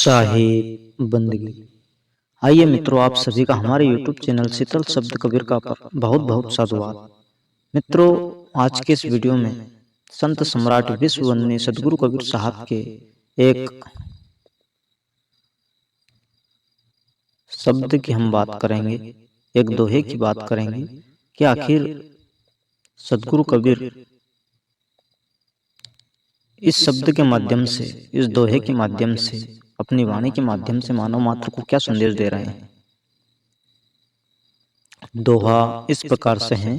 साहिब बंदगी। आइए मित्रों, आप सभी का हमारे YouTube चैनल शीतल शब्द कबीर का पर बहुत बहुत साधुवाद। मित्रों, आज के इस वीडियो में संत सम्राट विश्व वंदनीय सदगुरु कबीर साहब के एक शब्द की हम बात करेंगे, एक दोहे की बात करेंगे कि आखिर सदगुरु कबीर इस शब्द के माध्यम से, इस दोहे के माध्यम से, अपनी वाणी के माध्यम से मानव मात्र को क्या संदेश दे रहे हैं। दोहा इस प्रकार से है,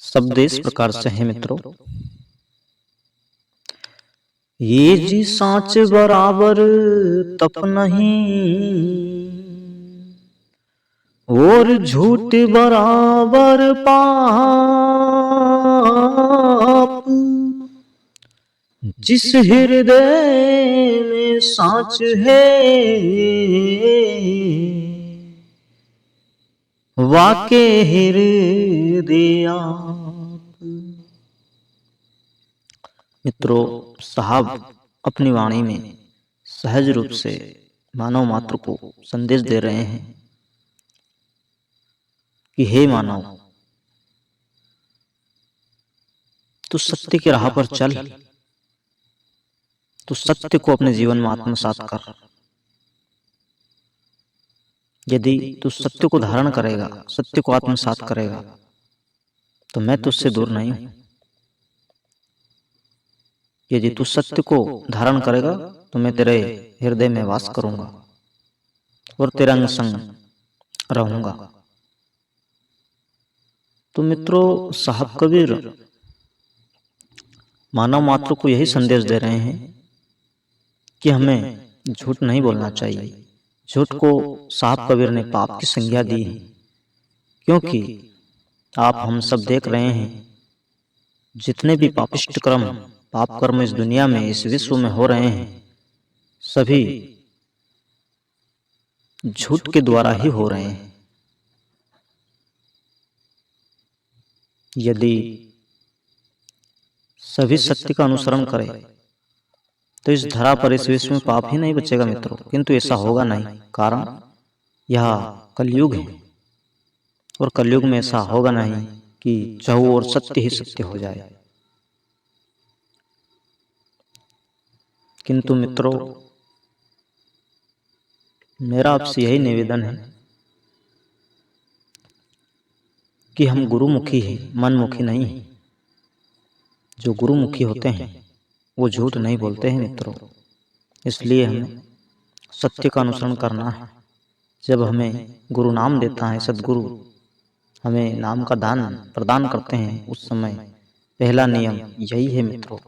शब्द इस प्रकार से है मित्रों। ये जी सांच बराबर तप नहीं, और झूठ बराबर पाप। जिस हृदय में सांच है, वाके हृदय। मित्रों, साहब अपनी वाणी में सहज रूप से मानव मात्र को संदेश दे रहे हैं कि हे मानव, तू सत्य की राह पर चल, तू सत्य को अपने जीवन में आत्मसात कर। यदि तू सत्य को धारण करेगा, सत्य को आत्मसात करेगा, तो मैं तुझसे दूर नहीं हूं। यदि तू सत्य को धारण करेगा तो मैं तेरे हृदय में वास करूंगा और तेरा अंग संग रहूंगा। तो मित्रों, साहब कबीर मानव मात्र को यही संदेश दे रहे हैं कि हमें झूठ नहीं बोलना चाहिए। झूठ को साहब कबीर ने पाप की संज्ञा दी है, क्योंकि आप हम सब देख रहे हैं जितने भी पापिष्ट कर्म, पाप कर्म इस दुनिया में, इस विश्व में हो रहे हैं, सभी झूठ के द्वारा ही हो रहे हैं। यदि सभी सत्य का अनुसरण करें तो इस धरा पर, इस विश्व में पाप ही नहीं बचेगा मित्रों। किंतु ऐसा होगा नहीं, कारण यह कलयुग है और कलयुग में ऐसा होगा नहीं कि चहु और सत्य ही सत्य हो जाए। किंतु मित्रों, मेरा आपसे यही निवेदन है कि हम गुरुमुखी हैं, मनमुखी नहीं हैं। जो गुरुमुखी होते हैं वो झूठ नहीं बोलते हैं मित्रों। इसलिए हमें सत्य का अनुसरण करना है। जब हमें गुरु नाम देता है, सदगुरु हमें नाम का दान प्रदान करते हैं, उस समय पहला नियम यही है मित्रों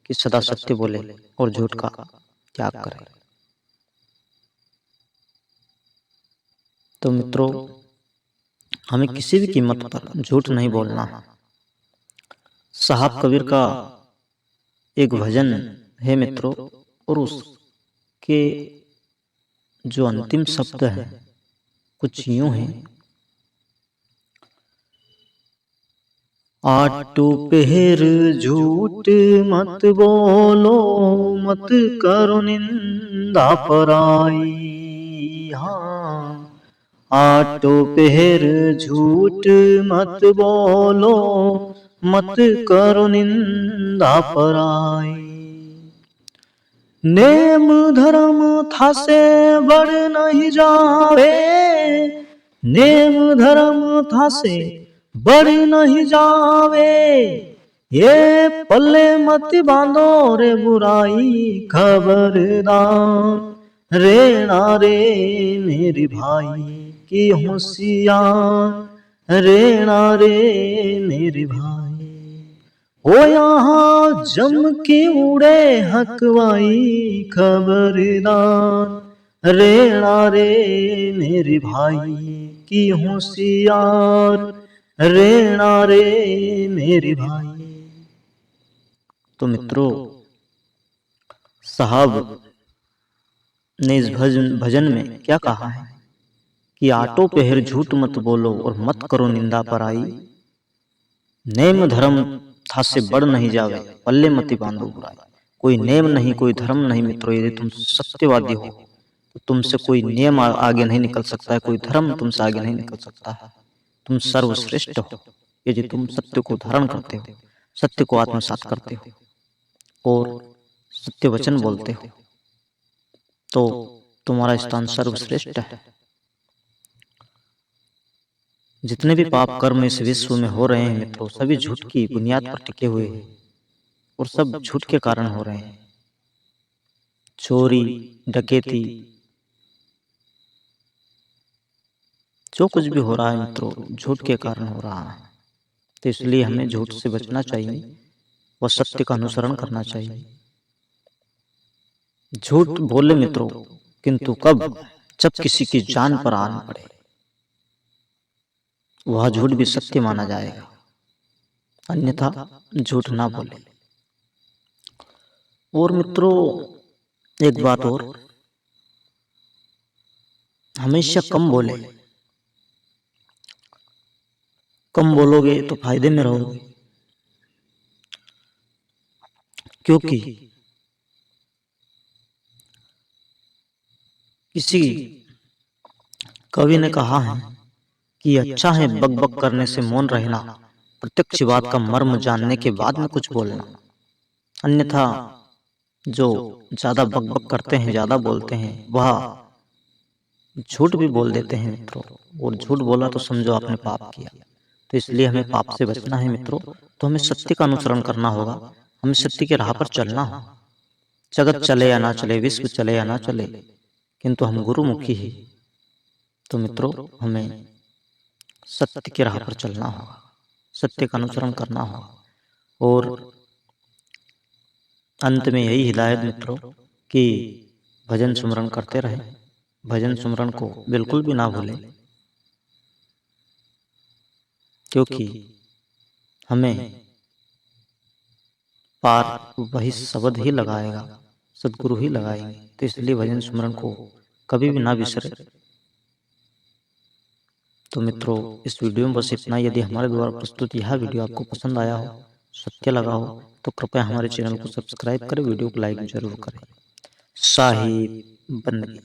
कि सदा सत्य बोले और झूठ का त्याग करें। तो मित्रों, हमें किसी भी कीमत पर झूठ नहीं बोलना है। साहब कबीर का एक भजन है मित्रों, और उसके जो अंतिम शब्द है कुछ यूं है। आटो पहर झूठ मत बोलो, मत करो निंदा पराई। हाँ, आटो पहर झूठ मत बोलो, मत करो निंदा पराई। नेम धर्म था से बढ़ नहीं जावे, नेम धर्म था से बढ़ नहीं जावे। ये पल्ले मत बांधो रे बुराई, खबरदार रेना रे मेरे भाई की होशियार, रेना रे मेरे भाई। ओ यहाँ जम के उड़े हकवाई, खबरदार रेना रे मेरे भाई की होशियार, रेना रे मेरे भाई। तो मित्रों, साहब ने इस भजन में क्या कहा है कि आटो पहर झूठ मत बोलो और मत करो निंदा पराई। नेम धर्म था से बढ़ नहीं जावे, पल्ले मति बांधो बुराई। कोई नेम नहीं, कोई धर्म नहीं मित्रों। यदि तुम सत्यवादी हो तो तुमसे कोई नियम आगे नहीं निकल सकता है, कोई धर्म तुमसे आगे नहीं निकल सकता है। तुम सर्वश्रेष्ठ हो यदि तुम सत्य को धारण करते हो, सत्य को आत्मसात करते हो और सत्य वचन बोलते हो, तो तुम्हारा स्थान सर्वश्रेष्ठ है। जितने भी पाप कर्म इस विश्व में हो रहे हैं मित्रों, सभी झूठ की बुनियाद पर टिके हुए हैं और सब झूठ के कारण हो रहे हैं। चोरी, डकैती, जो कुछ भी हो रहा है मित्रों, झूठ के कारण हो रहा है। तो इसलिए हमें झूठ से बचना चाहिए व सत्य का अनुसरण करना चाहिए। झूठ बोले मित्रों, किंतु कब? जब किसी की जान पर आन पड़े, वह झूठ भी सत्य माना जाएगा, अन्यथा झूठ ना बोले। और मित्रों एक बात और, हमेशा कम बोले। कम बोलोगे तो फायदे में रहोगे, क्योंकि किसी कवि ने कहा है कि अच्छा है बक बक करने से मौन रहना, प्रत्यक्ष बात का मर्म जानने के बाद में कुछ बोलना। अन्यथा जो ज्यादा बक बक करते हैं, ज्यादा बोलते हैं, वह झूठ भी बोल देते हैं मित्रों। और झूठ बोला तो समझो आपने पाप किया। तो इसलिए हमें पाप से बचना है मित्रों। तो हमें सत्य का अनुसरण करना होगा, हमें सत्य के राह पर चलना होगा। जगत चले या ना चले, विश्व चले या ना चले, किंतु हम गुरुमुखी ही। तो मित्रों हमें सत्य के राह पर चलना होगा, सत्य का अनुसरण करना होगा। और अंत में यही हिदायत मित्रों कि भजन सुमरण करते रहें, भजन सुमरण को बिल्कुल भी ना भूलें, क्योंकि हमें पार वही शब्द ही लगाएगा, सदगुरु ही लगाएंगे। तो इसलिए भजन सुमरण को कभी भी ना बिसरे। तो मित्रों इस वीडियो में बस इतना। यदि हमारे द्वारा प्रस्तुत यह वीडियो आपको पसंद आया हो, सत्य लगा हो, तो कृपया हमारे चैनल को सब्सक्राइब करें, वीडियो को लाइक जरूर करें। साहिब बंदगी।